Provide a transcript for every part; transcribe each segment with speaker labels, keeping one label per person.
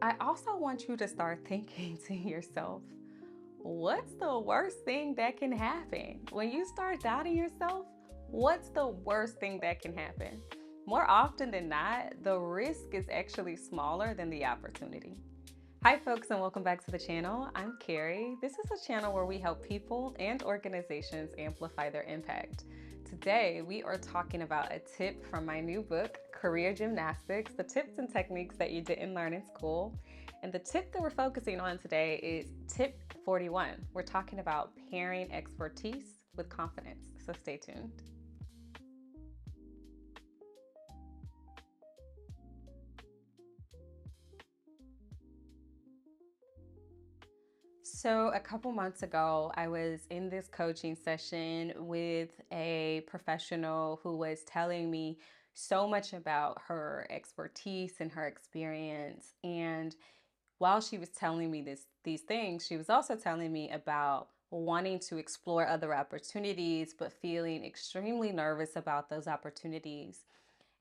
Speaker 1: I also want you to start thinking to yourself, what's the worst thing that can happen? When you start doubting yourself, what's the worst thing that can happen? More often than not, the risk is actually smaller than the opportunity. Hi, folks, and welcome back to the channel. I'm Carrie. This is a channel where we help people and organizations amplify their impact. Today, we are talking about a tip from my new book, Career Gymnastics, the tips and techniques that you didn't learn in school. And the tip that we're focusing on today is tip 41. We're talking about pairing expertise with confidence. So stay tuned. So, a couple months ago, I was in this coaching session with a professional who was telling me so much about her expertise and her experience. And while she was telling me these things, she was also telling me about wanting to explore other opportunities, but feeling extremely nervous about those opportunities.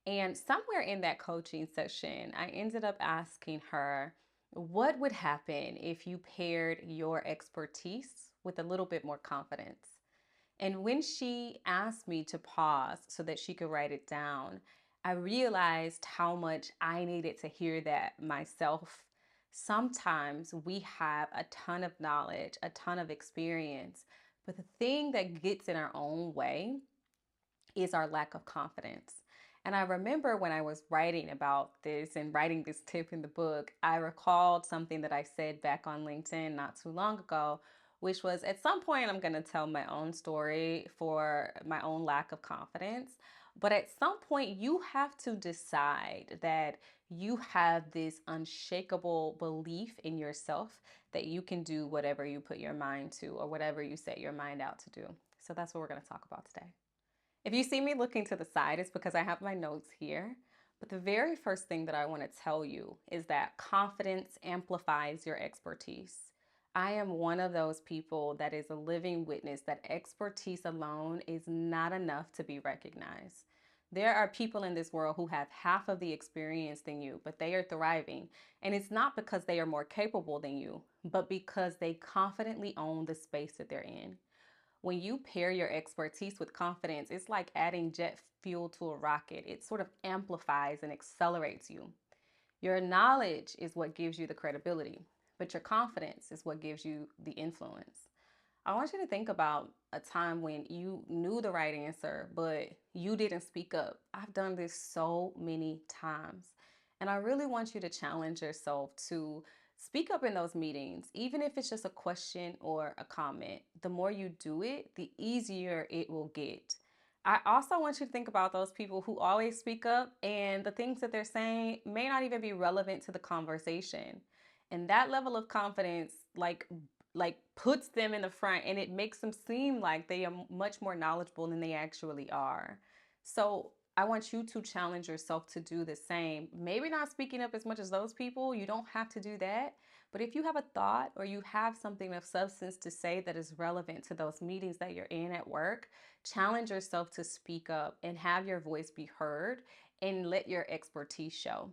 Speaker 1: And somewhere in that coaching session, I ended up asking her, what would happen if you paired your expertise with a little bit more confidence? And when she asked me to pause so that she could write it down, I realized how much I needed to hear that myself. Sometimes we have a ton of knowledge, a ton of experience, but the thing that gets in our own way is our lack of confidence. And I remember when I was writing about this and writing this tip in the book, I recalled something that I said back on LinkedIn not too long ago, which was at some point I'm going to tell my own story for my own lack of confidence. But at some point, you have to decide that you have this unshakable belief in yourself that you can do whatever you put your mind to or whatever you set your mind out to do. So that's what we're going to talk about today. If you see me looking to the side, it's because I have my notes here. But the very first thing that I want to tell you is that confidence amplifies your expertise. I am one of those people that is a living witness that expertise alone is not enough to be recognized. There are people in this world who have half of the experience than you, but they are thriving. And it's not because they are more capable than you, but because they confidently own the space that they're in. When you pair your expertise with confidence, it's like adding jet fuel to a rocket. It sort of amplifies and accelerates you. Your knowledge is what gives you the credibility, but your confidence is what gives you the influence. I want you to think about a time when you knew the right answer, but you didn't speak up. I've done this so many times. And I really want you to challenge yourself to speak up in those meetings, even if it's just a question or a comment. The more you do it, the easier it will get. I also want you to think about those people who always speak up and the things that they're saying may not even be relevant to the conversation. And that level of confidence, like puts them in the front and it makes them seem like they are much more knowledgeable than they actually are. So I want you to challenge yourself to do the same. Maybe not speaking up as much as those people, you don't have to do that. But if you have a thought or you have something of substance to say that is relevant to those meetings that you're in at work, challenge yourself to speak up and have your voice be heard and let your expertise show.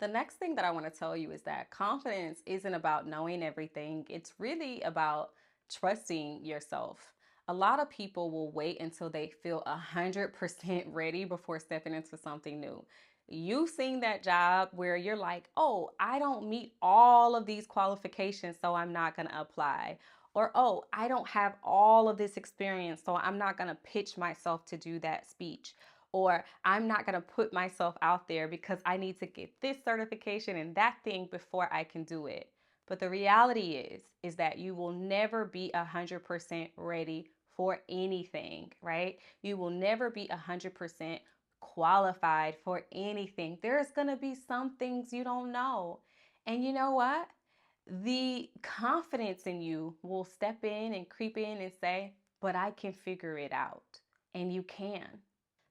Speaker 1: The next thing that I want to tell you is that confidence isn't about knowing everything. It's really about trusting yourself. A lot of people will wait until they feel 100% ready before stepping into something new. You've seen that job where you're like, oh, I don't meet all of these qualifications, so I'm not going to apply. Or, oh, I don't have all of this experience, so I'm not going to pitch myself to do that speech. Or I'm not going to put myself out there because I need to get this certification and that thing before I can do it. But the reality is that you will never be 100% ready for anything, right? You will never be 100% qualified for anything. There's going to be some things you don't know. And you know what? The confidence in you will step in and creep in and say, but I can figure it out. And you can.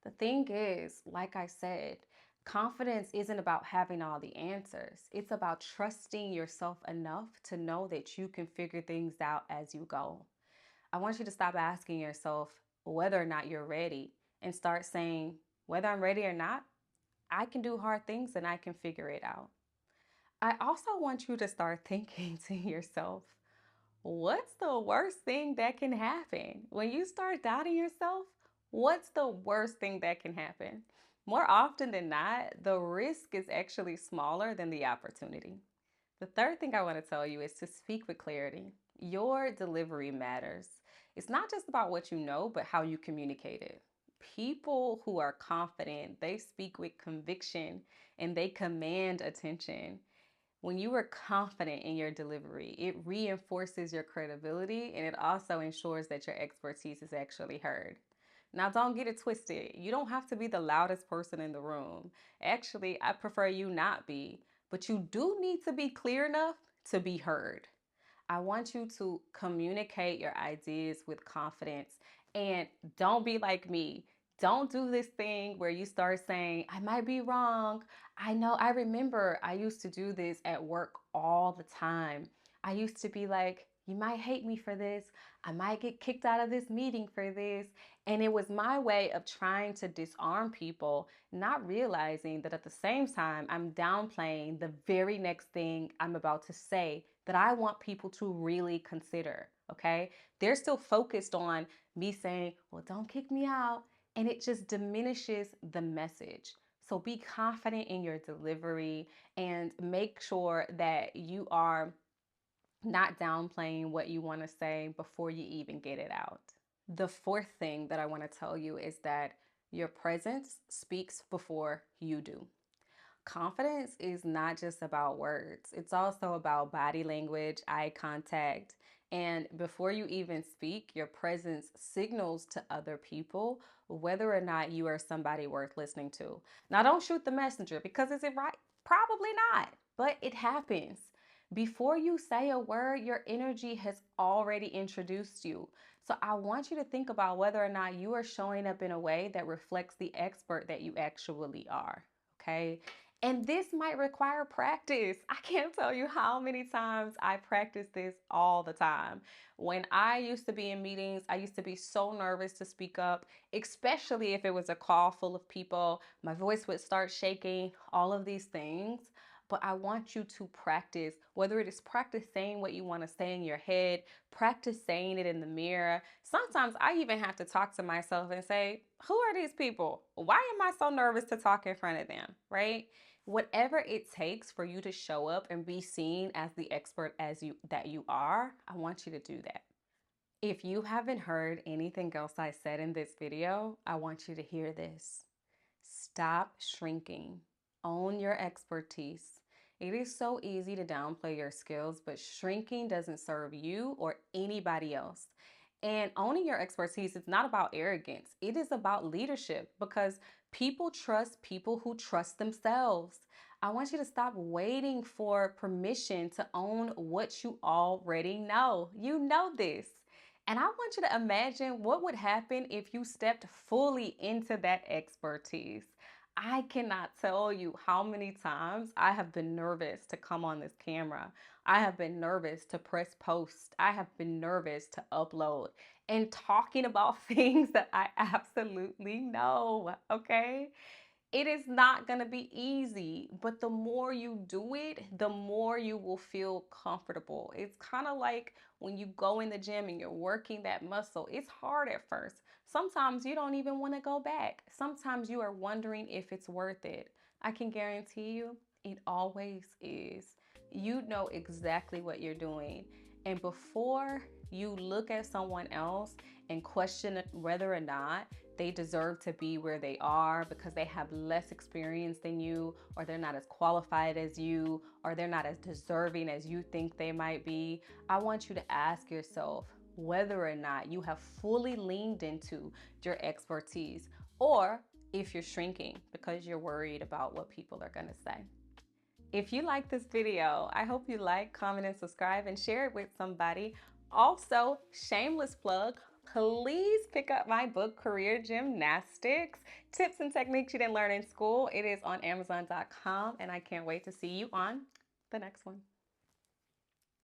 Speaker 1: The thing is, like I said, confidence isn't about having all the answers. It's about trusting yourself enough to know that you can figure things out as you go. I want you to stop asking yourself whether or not you're ready and start saying, whether I'm ready or not, I can do hard things and I can figure it out. I also want you to start thinking to yourself, what's the worst thing that can happen? When you start doubting yourself, what's the worst thing that can happen? More often than not, the risk is actually smaller than the opportunity. The third thing I want to tell you is to speak with clarity. Your delivery matters. It's not just about what you know, but how you communicate it. People who are confident, they speak with conviction and they command attention. When you are confident in your delivery, it reinforces your credibility and it also ensures that your expertise is actually heard. Now, don't get it twisted. You don't have to be the loudest person in the room. Actually, I prefer you not be, but you do need to be clear enough to be heard. I want you to communicate your ideas with confidence and don't be like me. Don't do this thing where you start saying, I might be wrong. I know, I remember I used to do this at work all the time. I used to be like, you might hate me for this. I might get kicked out of this meeting for this. And it was my way of trying to disarm people, not realizing that at the same time, I'm downplaying the very next thing I'm about to say that I want people to really consider. Okay. They're still focused on me saying, well, don't kick me out. And it just diminishes the message. So be confident in your delivery and make sure that you are not downplaying what you want to say before you even get it out. The fourth thing that I want to tell you is that your presence speaks before you do. Confidence is not just about words, it's also about body language, eye contact. And before you even speak, your presence signals to other people whether or not you are somebody worth listening to. Now, don't shoot the messenger because is it right? Probably not, but it happens. Before you say a word, your energy has already introduced you. So I want you to think about whether or not you are showing up in a way that reflects the expert that you actually are. Okay. And this might require practice. I can't tell you how many times I practice this all the time. When I used to be in meetings, I used to be so nervous to speak up, especially if it was a call full of people. My voice would start shaking, all of these things. But I want you to practice, whether it is practice saying what you want to say in your head, practice saying it in the mirror. Sometimes I even have to talk to myself and say, who are these people? Why am I so nervous to talk in front of them? Right? Whatever it takes for you to show up and be seen as the expert as you are, I want you to do that. If you haven't heard anything else I said in this video, I want you to hear this. Stop shrinking. Own your expertise. It is so easy to downplay your skills, but shrinking doesn't serve you or anybody else. And owning your expertise is not about arrogance. It is about leadership because people trust people who trust themselves. I want you to stop waiting for permission to own what you already know. You know this. And I want you to imagine what would happen if you stepped fully into that expertise. I cannot tell you how many times I have been nervous to come on this camera. I have been nervous to press post. I have been nervous to upload and talking about things that I absolutely know, okay? It is not going to be easy, but the more you do it, the more you will feel comfortable. It's kind of like when you go in the gym and you're working that muscle. It's hard at first. Sometimes you don't even want to go back. Sometimes you are wondering if it's worth it. I can guarantee you it always is. You know exactly what you're doing. And before you look at someone else and question whether or not they deserve to be where they are because they have less experience than you, or they're not as qualified as you, or they're not as deserving as you think they might be, I want you to ask yourself whether or not you have fully leaned into your expertise, or if you're shrinking because you're worried about what people are going to say. If you like this video, I hope you like, comment, and subscribe and share it with somebody. Also, shameless plug, please pick up my book, Career Gymnastics, Tips and Techniques You Didn't Learn in School. It is on Amazon.com, and I can't wait to see you on the next one.